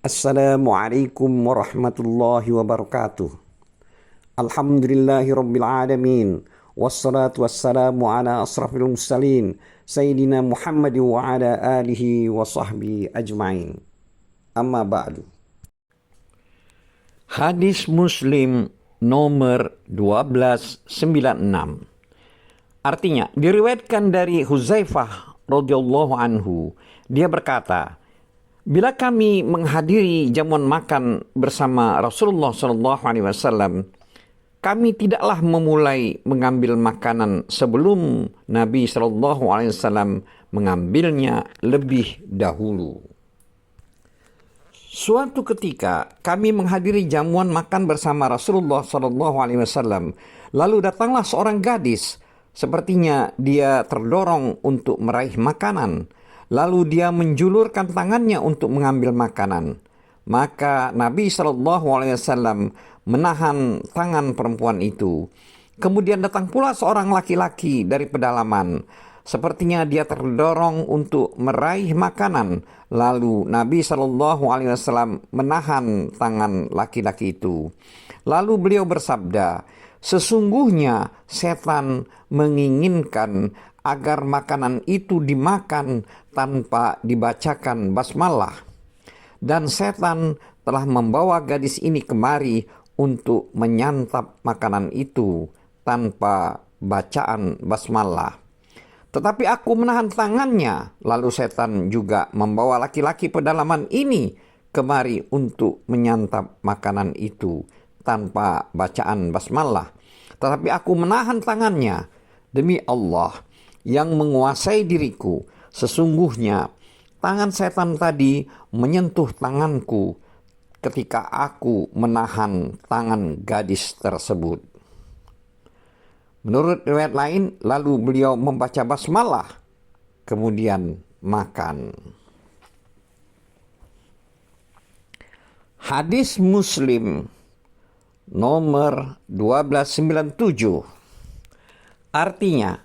Assalamualaikum warahmatullahi wabarakatuh. Alhamdulillahi rabbil alamin. Wassalatu wassalamu ala asrafil mursalin Sayyidina Muhammad wa ala alihi wa sahbihi ajma'in. Amma ba'du. Hadis Muslim nomor 1296. Artinya, diriwayatkan dari Huzaifah radhiyallahu anhu, dia berkata, bila kami menghadiri jamuan makan bersama Rasulullah SAW, kami tidaklah memulai mengambil makanan sebelum Nabi SAW mengambilnya lebih dahulu. Suatu ketika kami menghadiri jamuan makan bersama Rasulullah SAW, lalu datanglah seorang gadis, sepertinya dia terdorong untuk meraih makanan. Lalu dia menjulurkan tangannya untuk mengambil makanan. Maka Nabi SAW menahan tangan perempuan itu. Kemudian datang pula seorang laki-laki dari pedalaman. Sepertinya dia terdorong untuk meraih makanan. Lalu Nabi SAW menahan tangan laki-laki itu. Lalu beliau bersabda, sesungguhnya setan menginginkan agar makanan itu dimakan tanpa dibacakan basmalah. Dan setan telah membawa gadis ini kemari untuk menyantap makanan itu tanpa bacaan basmalah. Tetapi aku menahan tangannya, lalu setan juga membawa laki-laki pedalaman ini kemari untuk menyantap makanan itu tanpa bacaan basmalah. Tetapi aku menahan tangannya, demi Allah yang menguasai diriku, sesungguhnya tangan setan tadi menyentuh tanganku ketika aku menahan tangan gadis tersebut. Menurut riwayat lain, lalu beliau membaca basmalah, kemudian makan. Hadis Muslim nomor 1297. Artinya,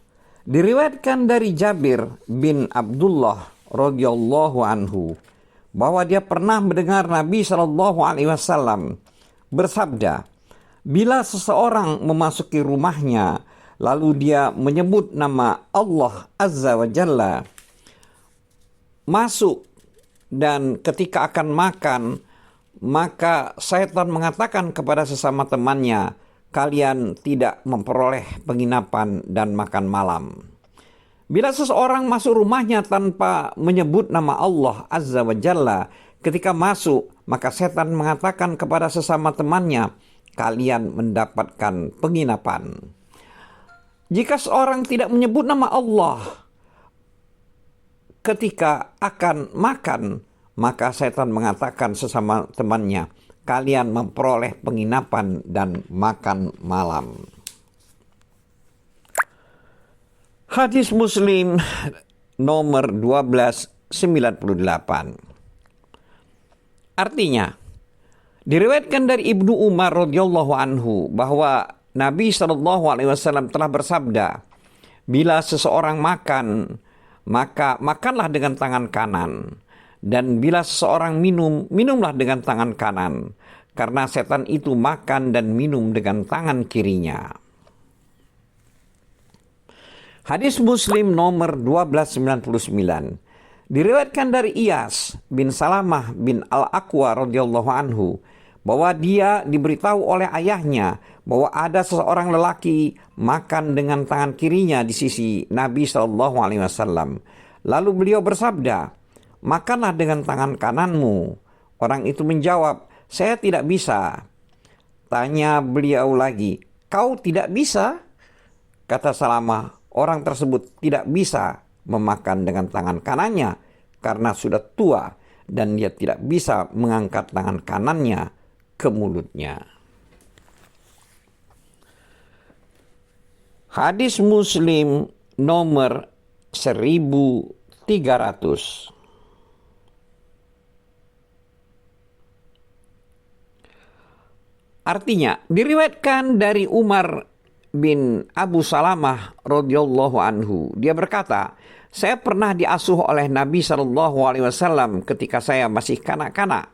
diriwayatkan dari Jabir bin Abdullah radhiyallahu anhu bahwa dia pernah mendengar Nabi SAW bersabda, bila seseorang memasuki rumahnya lalu dia menyebut nama Allah Azza wa Jalla, masuk, dan ketika akan makan, maka syaitan mengatakan kepada sesama temannya, kalian tidak memperoleh penginapan dan makan malam. Bila seseorang masuk rumahnya tanpa menyebut nama Allah Azza wa Jalla, ketika masuk, maka setan mengatakan kepada sesama temannya, kalian mendapatkan penginapan. Jika seorang tidak menyebut nama Allah ketika akan makan, maka setan mengatakan sesama temannya, kalian memperoleh penginapan dan makan malam. Hadis Muslim nomor 1298. Artinya, diriwayatkan dari Ibnu Umar radhiyallahu anhu bahwa Nabi SAW telah bersabda, bila seseorang makan, maka makanlah dengan tangan kanan. Dan bila seseorang minum, minumlah dengan tangan kanan. Karena setan itu makan dan minum dengan tangan kirinya. Hadis Muslim nomor 1299. Diriwayatkan dari Iyas bin Salamah bin Al-Aqwa radhiyallahu anhu bahwa dia diberitahu oleh ayahnya bahwa ada seseorang lelaki makan dengan tangan kirinya di sisi Nabi SAW. Lalu beliau bersabda, makanlah dengan tangan kananmu. Orang itu menjawab, saya tidak bisa. Tanya beliau lagi, kau tidak bisa? Kata Salamah, orang tersebut tidak bisa memakan dengan tangan kanannya karena sudah tua dan dia tidak bisa mengangkat tangan kanannya ke mulutnya. Hadis Muslim nomor 1300. Artinya, diriwayatkan dari Umar bin Abu Salamah radhiyallahu anhu, dia berkata, saya pernah diasuh oleh Nabi SAW ketika saya masih kanak-kanak.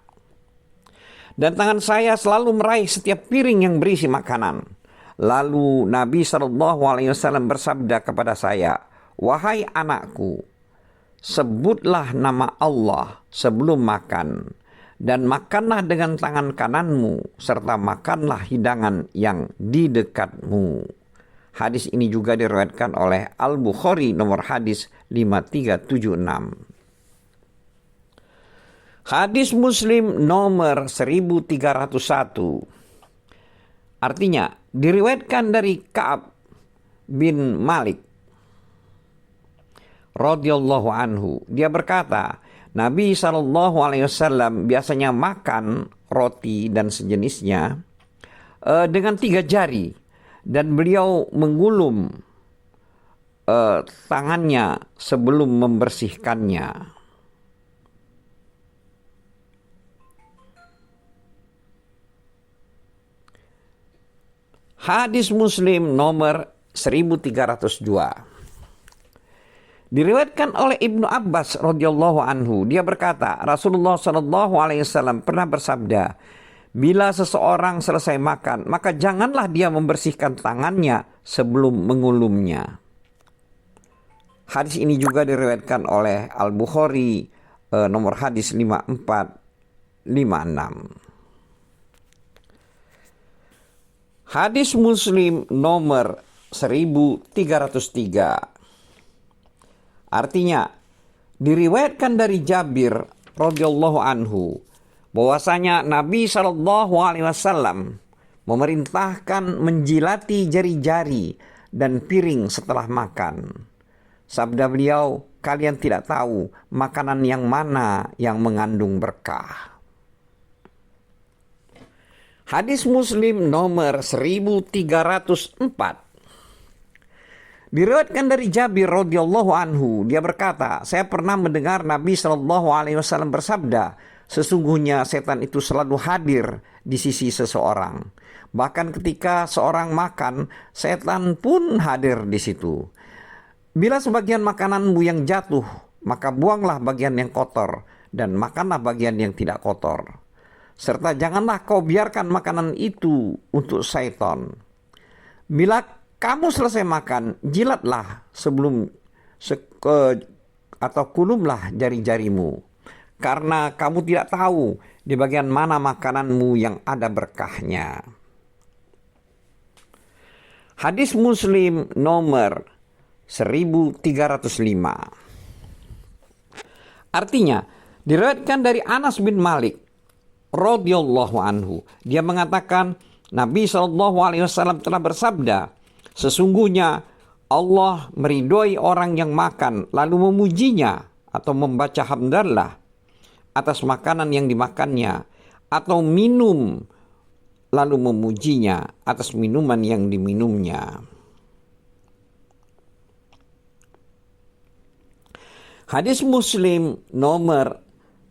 dan tangan saya selalu meraih setiap piring yang berisi makanan. Lalu Nabi SAW bersabda kepada saya, "Wahai anakku, sebutlah nama Allah sebelum makan, dan makanlah dengan tangan kananmu, serta makanlah hidangan yang di dekatmu." Hadis ini juga diriwayatkan oleh Al-Bukhari nomor hadis 5376. Hadis Muslim nomor 1301. Artinya, diriwayatkan dari Ka'ab bin Malik radhiyallahu anhu. Dia berkata, Nabi SAW biasanya makan roti dan sejenisnya dengan 3 jari, dan beliau menggulung tangannya sebelum membersihkannya. Hadis Muslim nomor 1302. Diriwayatkan oleh Ibnu Abbas radhiyallahu anhu, dia berkata, Rasulullah SAW pernah bersabda, bila seseorang selesai makan, maka janganlah dia membersihkan tangannya sebelum mengulumnya. Hadis ini juga diriwayatkan oleh Al-Bukhari nomor hadis 5456. Hadis Muslim nomor 1303. Artinya, diriwayatkan dari Jabir radhiyallahu anhu bahwasanya Nabi SAW memerintahkan menjilati jari-jari dan piring setelah makan. Sabda beliau, kalian tidak tahu makanan yang mana yang mengandung berkah. Hadis Muslim nomor 1304. Diriwayatkan dari Jabir radhiyallahu anhu, dia berkata, saya pernah mendengar Nabi SAW bersabda, sesungguhnya setan itu selalu hadir di sisi seseorang. Bahkan ketika seorang makan, setan pun hadir di situ. Bila sebagian makananmu yang jatuh, maka buanglah bagian yang kotor dan makanlah bagian yang tidak kotor. Serta janganlah kau biarkan makanan itu untuk syaitan. Bila kamu selesai makan, jilatlah atau kulumlah jari-jarimu, karena kamu tidak tahu di bagian mana makananmu yang ada berkahnya. Hadis Muslim nomor 1305. Artinya, diriwayatkan dari Anas bin Malik radhiyallahu anhu, dia mengatakan Nabi SAW telah bersabda, sesungguhnya Allah meridhoi orang yang makan lalu memujinya atau membaca hamdalah atas makanan yang dimakannya, atau minum lalu memujinya atas minuman yang diminumnya. Hadis Muslim nomor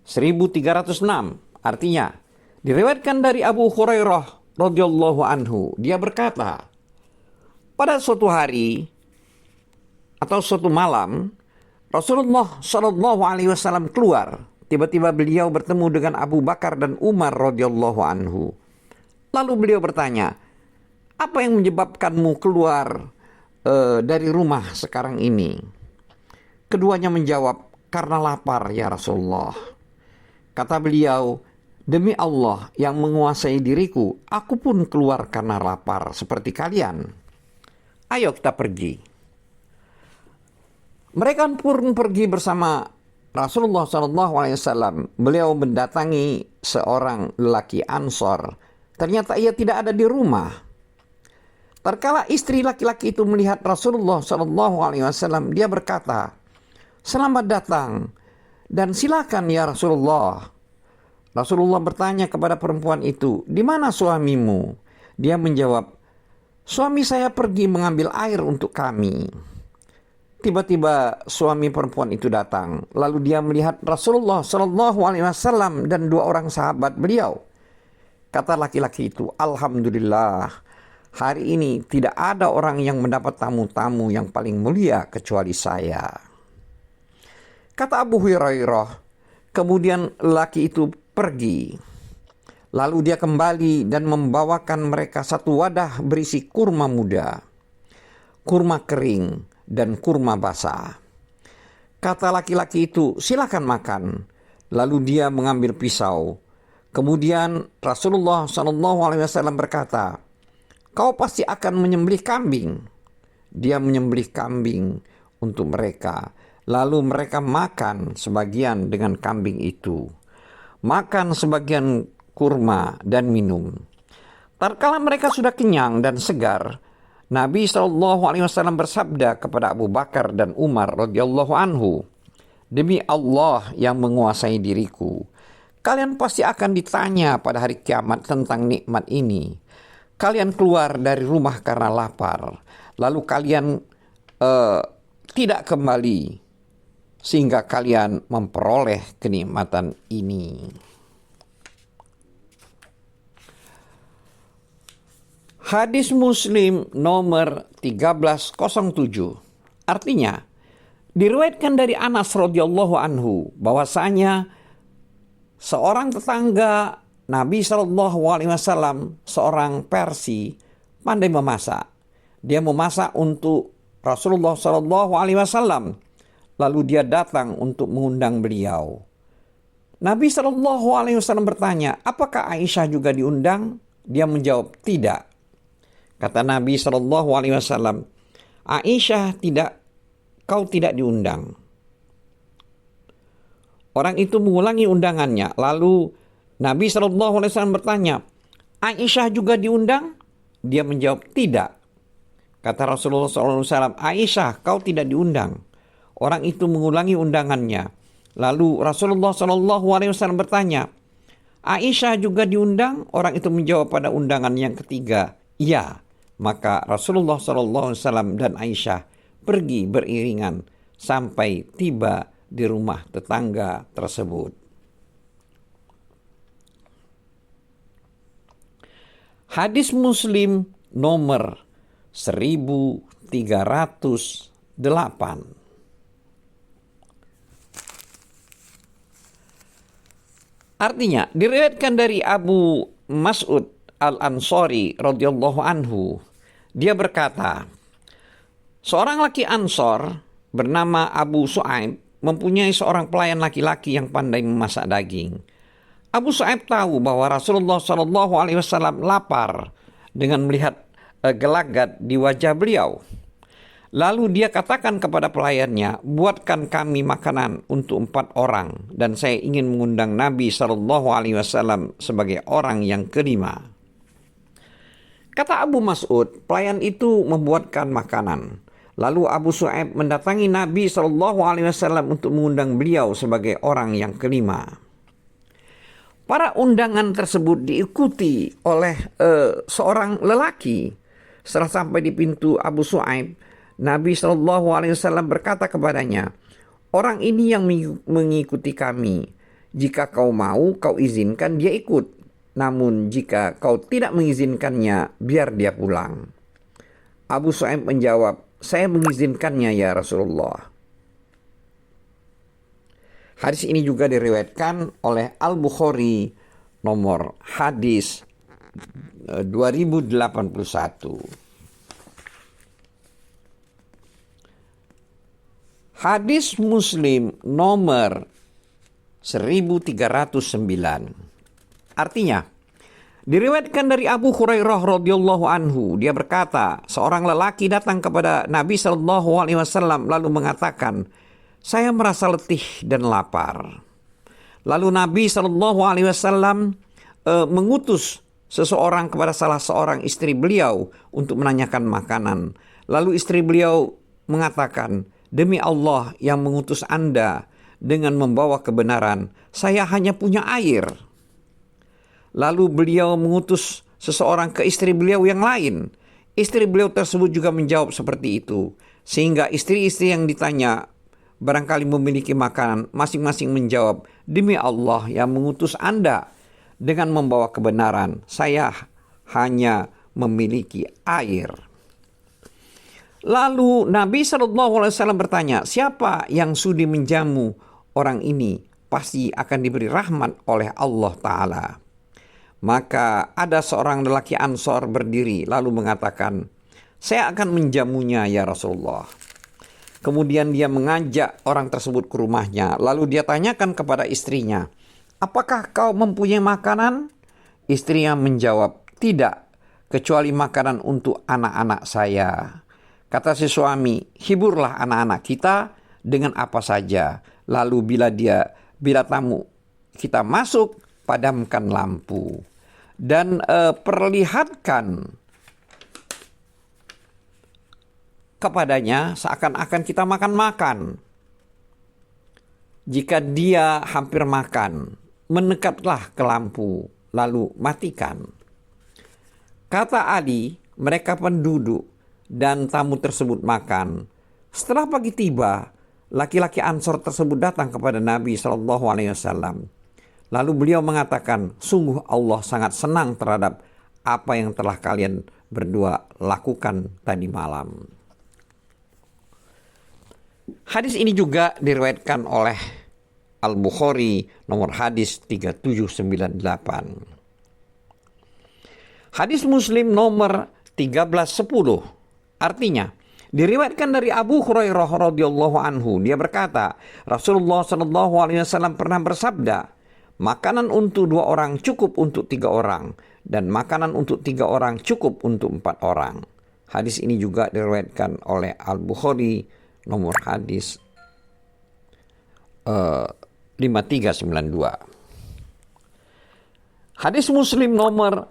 1306. Artinya, diriwayatkan dari Abu Hurairah radhiyallahu anhu, dia berkata, pada suatu hari atau suatu malam, Rasulullah SAW keluar. Tiba-tiba beliau bertemu dengan Abu Bakar dan Umar radhiyallahu anhu. Lalu beliau bertanya, apa yang menyebabkanmu keluar dari rumah sekarang ini? Keduanya menjawab, karena lapar ya Rasulullah. Kata beliau, demi Allah yang menguasai diriku, aku pun keluar karena lapar seperti kalian. Ayo kita pergi. Mereka pun pergi bersama Rasulullah SAW. Beliau mendatangi seorang lelaki Ansor. Ternyata ia tidak ada di rumah. Tatkala istri laki-laki itu melihat Rasulullah SAW, dia berkata, selamat datang dan silakan ya Rasulullah. Rasulullah bertanya kepada perempuan itu, di mana suamimu? Dia menjawab, suami saya pergi mengambil air untuk kami. Tiba-tiba suami perempuan itu datang. Lalu dia melihat Rasulullah SAW dan 2 orang sahabat beliau. Kata laki-laki itu, alhamdulillah, hari ini tidak ada orang yang mendapat tamu-tamu yang paling mulia kecuali saya. Kata Abu Hurairah, kemudian lelaki itu pergi. Lalu dia kembali dan membawakan mereka satu wadah berisi kurma muda, kurma kering, dan kurma basah. Kata laki-laki itu, silakan makan. Lalu dia mengambil pisau. Kemudian Rasulullah SAW berkata, kau pasti akan menyembelih kambing. Dia menyembelih kambing untuk mereka. Lalu mereka makan sebagian dengan kambing itu. Makan sebagian kurma dan minum. Tatkala mereka sudah kenyang dan segar, Nabi SAW bersabda kepada Abu Bakar dan Umar radhiyallahu anhu, demi Allah yang menguasai diriku, kalian pasti akan ditanya pada hari kiamat tentang nikmat ini. Kalian keluar dari rumah karena lapar, lalu kalian tidak kembali sehingga kalian memperoleh kenikmatan ini. Hadis Muslim nomor 1307. Artinya, diriwayatkan dari Anas radhiyallahu anhu bahwasanya seorang tetangga Nabi SAW, seorang Persi, pandai memasak. Dia memasak untuk Rasulullah SAW. Lalu dia datang untuk mengundang beliau. Nabi SAW bertanya, apakah Aisyah juga diundang? Dia menjawab, tidak. Kata Nabi SAW, Aisyah tidak, kau tidak diundang. Orang itu mengulangi undangannya. Lalu Nabi SAW bertanya, Aisyah juga diundang? Dia menjawab, tidak. Kata Rasulullah SAW, Aisyah, kau tidak diundang. Orang itu mengulangi undangannya. Lalu Rasulullah SAW bertanya, Aisyah juga diundang? Orang itu menjawab pada undangan yang ketiga, iya. Maka Rasulullah SAW dan Aisyah pergi beriringan sampai tiba di rumah tetangga tersebut. Hadis Muslim nomor 1308. Artinya, diriwayatkan dari Abu Mas'ud Al-Ansari radhiyallahu anhu, dia berkata, seorang laki Ansor bernama Abu Su'aib mempunyai seorang pelayan laki-laki yang pandai memasak daging. Abu Su'aib tahu bahwa Rasulullah SAW lapar dengan melihat gelagat di wajah beliau. Lalu dia katakan kepada pelayannya, buatkan kami makanan untuk 4 orang dan saya ingin mengundang Nabi SAW sebagai orang yang kelima. Kata Abu Mas'ud, pelayan itu membuatkan makanan. Lalu Abu Su'aib mendatangi Nabi SAW untuk mengundang beliau sebagai orang yang kelima. Para undangan tersebut diikuti oleh seorang lelaki. Setelah sampai di pintu Abu Su'aib, Nabi SAW berkata kepadanya, orang ini yang mengikuti kami. Jika kau mau, kau izinkan dia ikut. Namun jika kau tidak mengizinkannya, biar dia pulang. Abu Su'aib menjawab, saya mengizinkannya ya Rasulullah. Hadis ini juga diriwayatkan oleh Al-Bukhari nomor hadis 2081. Hadis Muslim nomor 1309. Artinya, diriwayatkan dari Abu Hurairah radhiyallahu anhu, dia berkata, seorang lelaki datang kepada Nabi SAW lalu mengatakan, saya merasa letih dan lapar. Lalu Nabi SAW mengutus seseorang kepada salah seorang istri beliau untuk menanyakan makanan. Lalu istri beliau mengatakan, demi Allah yang mengutus Anda dengan membawa kebenaran, saya hanya punya air. Lalu beliau mengutus seseorang ke istri beliau yang lain. Istri beliau tersebut juga menjawab seperti itu. Sehingga istri-istri yang ditanya barangkali memiliki makanan, masing-masing menjawab, demi Allah yang mengutus Anda dengan membawa kebenaran, saya hanya memiliki air. Lalu Nabi SAW bertanya, siapa yang sudi menjamu orang ini pasti akan diberi rahmat oleh Allah Ta'ala. Maka ada seorang lelaki Ansor berdiri lalu mengatakan, "Saya akan menjamunya ya Rasulullah." Kemudian dia mengajak orang tersebut ke rumahnya. Lalu dia tanyakan kepada istrinya, "Apakah kau mempunyai makanan?" Istrinya menjawab, "Tidak, kecuali makanan untuk anak-anak saya." Kata si suami, "Hiburlah anak-anak kita dengan apa saja. Lalu bila tamu kita masuk, padamkan lampu. Dan perlihatkan kepadanya seakan-akan kita makan-makan. Jika dia hampir makan, mendekatlah ke lampu, lalu matikan." Kata Ali, mereka penduduk dan tamu tersebut makan. Setelah pagi tiba, laki-laki Ansor tersebut datang kepada Nabi SAW. Lalu beliau mengatakan, "Sungguh Allah sangat senang terhadap apa yang telah kalian berdua lakukan tadi malam." Hadis ini juga diriwayatkan oleh Al-Bukhari nomor hadis 3798. Hadis Muslim nomor 1310. Artinya, diriwayatkan dari Abu Hurairah radhiyallahu anhu, dia berkata, Rasulullah SAW pernah bersabda, "Makanan untuk 2 orang cukup untuk 3 orang, dan makanan untuk 3 orang cukup untuk 4 orang." Hadis ini juga diriwayatkan oleh Al-Bukhari nomor hadis 5392. Hadis Muslim nomor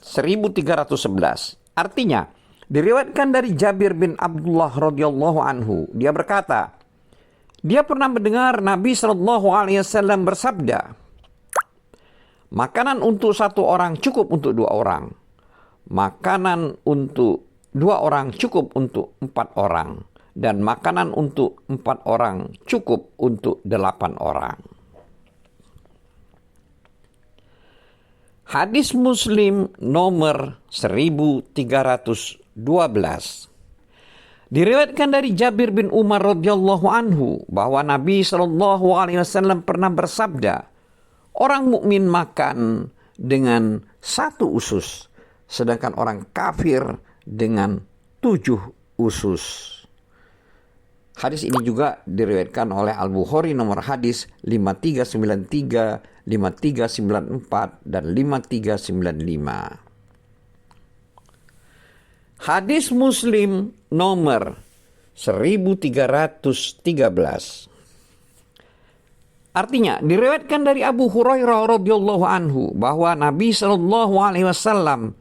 1311. Artinya, diriwayatkan dari Jabir bin Abdullah radhiyallahu anhu, dia berkata, dia pernah mendengar Nabi SAW bersabda, "Makanan untuk 1 orang cukup untuk 2 orang. Makanan untuk 2 orang cukup untuk 4 orang. Dan makanan untuk 4 orang cukup untuk 8 orang." Hadis Muslim nomor 1312. Diriwayatkan dari Jabir bin Umar radhiyallahu anhu bahwa Nabi SAW pernah bersabda, "Orang mukmin makan dengan 1 usus, sedangkan orang kafir dengan 7 usus." Hadis ini juga diriwayatkan oleh Al-Bukhari nomor hadis 5393, 5394, dan 5395. Hadis Muslim nomor 1313. Artinya, diriwayatkan dari Abu Hurairah radhiyallahu anhu bahwa Nabi SAW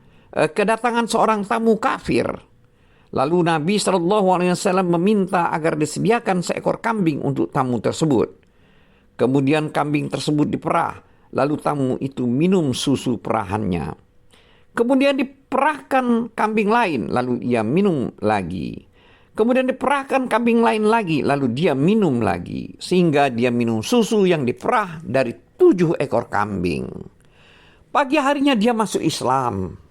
kedatangan seorang tamu kafir. Lalu Nabi SAW meminta agar disediakan seekor kambing untuk tamu tersebut. Kemudian kambing tersebut diperah, lalu tamu itu minum susu perahannya. Kemudian diperahkan kambing lain, lalu ia minum lagi. Kemudian diperahkan kambing lain lagi, lalu dia minum lagi. Sehingga dia minum susu yang diperah dari 7 ekor kambing. Pagi harinya dia masuk Islam.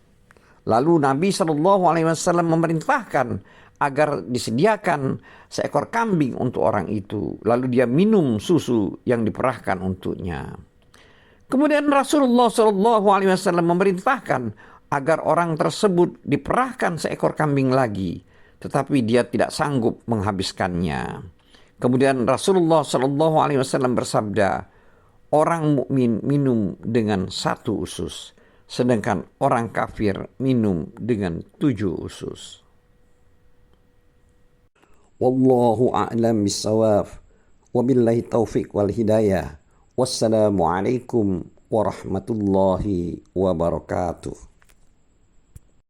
Lalu Nabi SAW memerintahkan agar disediakan seekor kambing untuk orang itu. Lalu dia minum susu yang diperahkan untuknya. Kemudian Rasulullah SAW memerintahkan agar orang tersebut diperahkan seekor kambing lagi, tetapi dia tidak sanggup menghabiskannya. Kemudian Rasulullah SAW bersabda, "Orang mukmin minum dengan 1 usus, sedangkan orang kafir minum dengan 7 usus." Wallahu a'lam bissawab. Wabillahi taufiq wal hidayah. Wassalamualaikum warahmatullahi wabarakatuh.